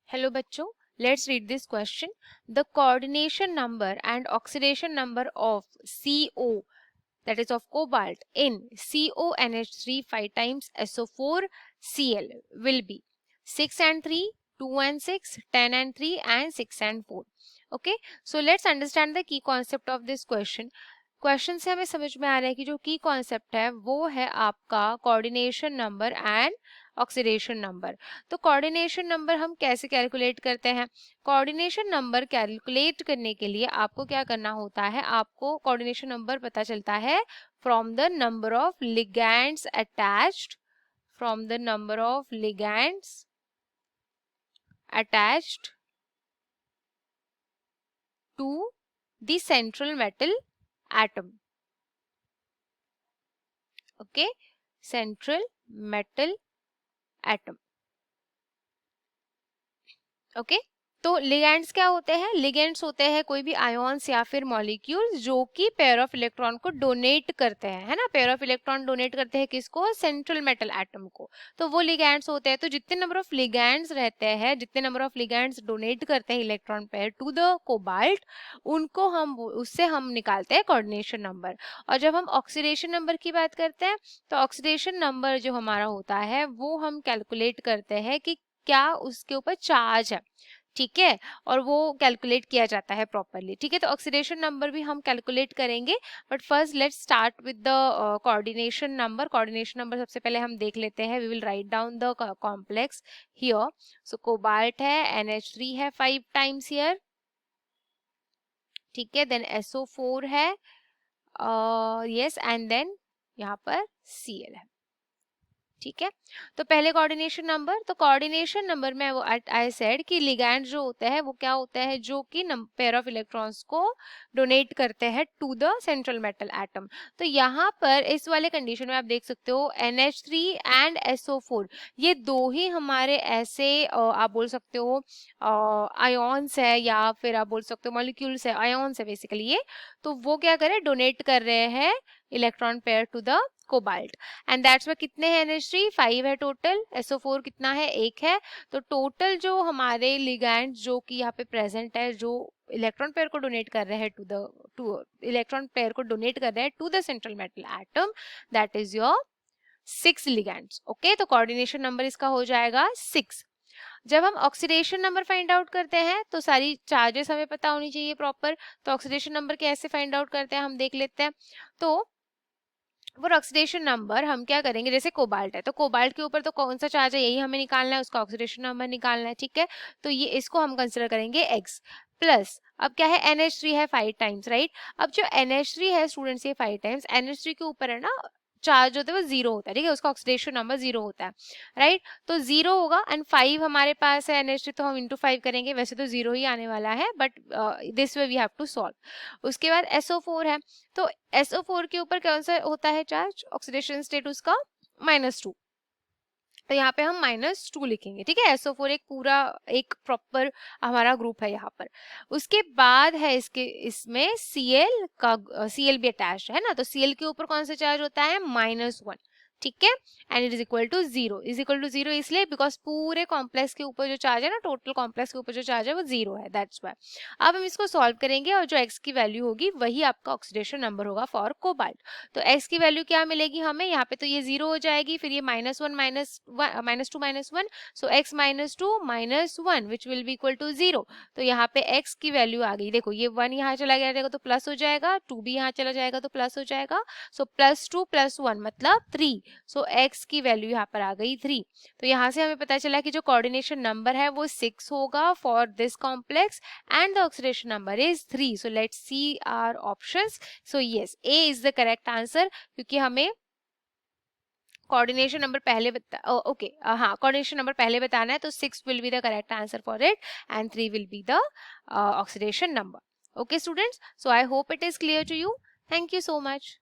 Hello बच्चों, let's read this question. The coordination number and oxidation number of CO, that is of cobalt, in CONH3 5 times SO4 Cl will be 6 and 3, 2 and 6, 10 and 3 and 6 and 4. Okay, so let's understand the key concept of this question. Question से हमें समझ में आ रहा है कि जो की concept है वो है आपका coordination number and oxidation number. तो कोऑर्डिनेशन नंबर हम कैसे कैलकुलेट करते हैं? कोऑर्डिनेशन नंबर कैलकुलेट करने के लिए आपको क्या करना होता है, आपको कोऑर्डिनेशन नंबर पता चलता है from the number of ligands attached, from the number of ligands attached to the central metal atom. Okay, central metal atom. Okay, तो लिगेंड्स क्या होते हैं? लिगेंड्स होते हैं कोई भी आयोन्स या फिर मॉलिक्यूल्स जो कि पेयर ऑफ इलेक्ट्रॉन को डोनेट करते हैं, है ना. पेयर ऑफ इलेक्ट्रॉन डोनेट करते हैं किसको? सेंट्रल मेटल एटम को. तो वो लिगेंड्स होते हैं. तो जितने नंबर ऑफ लिगेंड्स रहते हैं, जितने नंबर ऑफ लिगेंड्स डोनेट करते हैं electron pair to the cobalt, उनको हम उससे हम निकालते हैं कोऑर्डिनेशन नंबर. और जब हम ऑक्सीडेशन नंबर की बात करते हैं तो ऑक्सीडेशन नंबर जो हमारा होता है वो हम कैलकुलेट करते हैं कि क्या उसके ऊपर चार्ज है, ठीक है, और वो कैलकुलेट किया जाता है प्रॉपरली. ठीक है, तो ऑक्सीडेशन नंबर भी हम कैलकुलेट करेंगे, but first let's start with the coordination number. Coordination number सबसे पहले हम देख लेते हैं. We will write down the complex here. So cobalt है, NH3 है 5 टाइम्स हियर, ठीक है, देन SO4 है, यस, एंड देन यहाँ पर Cl है. ठीक है, तो पहले कोऑर्डिनेशन नंबर. तो कोऑर्डिनेशन नंबर में वो आई सेड कि लिगैंड जो होते हैं वो क्या होते हैं, जो कि पेयर ऑफ इलेक्ट्रॉन्स को डोनेट करते हैं to the central metal atom. तो यहाँ पर इस वाले कंडीशन में आप देख सकते हो NH3 एंड SO4, ये दो ही हमारे ऐसे आप बोल सकते हो आयोन्स है या फिर आप बोल सकते हो मॉलिक्यूल्स है, आयोन्स है बेसिकली ये. तो वो क्या करे, डोनेट कर रहे हैं electron pair to the cobalt. And that's why कितने हैं NH3? 5 है टोटल. SO4 कितना है? 1 है. तो टोटल जो हमारे लिगैंड जो कि यहाँ पे प्रेजेंट है, जो इलेक्ट्रॉन पेयर को डोनेट कर रहे हैं टू इलेक्ट्रॉन पेयर को डोनेट कर रहे हैं to the central metal atom, that is your 6 ligands. Okay, तो कोऑर्डिनेशन नंबर इसका हो जाएगा 6. जब हम ऑक्सीडेशन नंबर फाइंड आउट करते हैं तो सारी चार्जेस हमें पता होनी चाहिए प्रॉपर. तो ऑक्सीडेशन नंबर कैसे फाइंड आउट करते हैं हम देख लेते हैं. तो वो ऑक्सीडेशन नंबर हम क्या करेंगे, जैसे कोबाल्ट है तो कोबाल्ट के ऊपर तो कौन सा चार्ज है यही हमें निकालना है, उसका ऑक्सीडेशन नंबर निकालना है. ठीक है, तो ये इसको हम कंसिडर करेंगे x प्लस. अब क्या है, NH3 है 5 टाइम्स, राइट. अब जो NH3 है स्टूडेंट्स, ये 5 टाइम्स NH3 के ऊपर है ना चार्ज होता है वो 0 होता है. ठीक है, उसका ऑक्सीडेशन नंबर 0 होता है, राइट. तो 0 होगा एंड 5 हमारे पास है NH3, तो हम इंटू 5 करेंगे. वैसे तो 0 ही आने वाला है, but this way we have to solve. उसके बाद SO4 है. तो SO4 के ऊपर कौन सा होता है चार्ज, ऑक्सीडेशन स्टेट उसका -2. तो यहाँ पे हम -2 लिखेंगे. ठीक है, SO4 एक पूरा एक प्रॉपर हमारा ग्रुप है यहाँ पर. उसके बाद है इसमें Cl का, Cl भी अटैच है ना, तो Cl के ऊपर कौन सा चार्ज होता है, -1. ठीक है, and it is equal to 0. Is equal to 0 इसलिए बिकॉज पूरे कॉम्प्लेक्स के ऊपर जो चार्ज है ना, टोटल कॉम्प्लेक्स के ऊपर जो चार्ज है वो 0 है, दैट्स व्हाई. अब हम इसको सॉल्व करेंगे और जो x की वैल्यू होगी वही आपका ऑक्सीडेशन नंबर होगा फॉर कोबाल्ट. तो x की वैल्यू क्या मिलेगी हमें, यहाँ पे तो ये 0 हो जाएगी, फिर ये -1 -2 -1, so x -2 -1 which will be equal to 0. तो यहाँ पे x की वैल्यू आ गई, देखो ये 1 यहाँ चला जाएगा तो प्लस हो जाएगा, 2 भी यहाँ चला जाएगा तो प्लस हो जाएगा. सो +2 + 1 मतलब 3. सो x की वैल्यू यहाँ पर आ गई 3. तो यहाँ से हमें पता चला कि जो कोऑर्डिनेशन नंबर है वो 6 होगा for this complex and the oxidation number is 3. So let's see our options. So yes, A is the correct answer, क्योंकि हमें कोऑर्डिनेशन नंबर पहले ओके हाँ, कोऑर्डिनेशन नंबर पहले बताना है, तो 6 will be the correct answer for it and 3 will be the oxidation number. Okay students, so I hope it is clear to you. Thank you so much.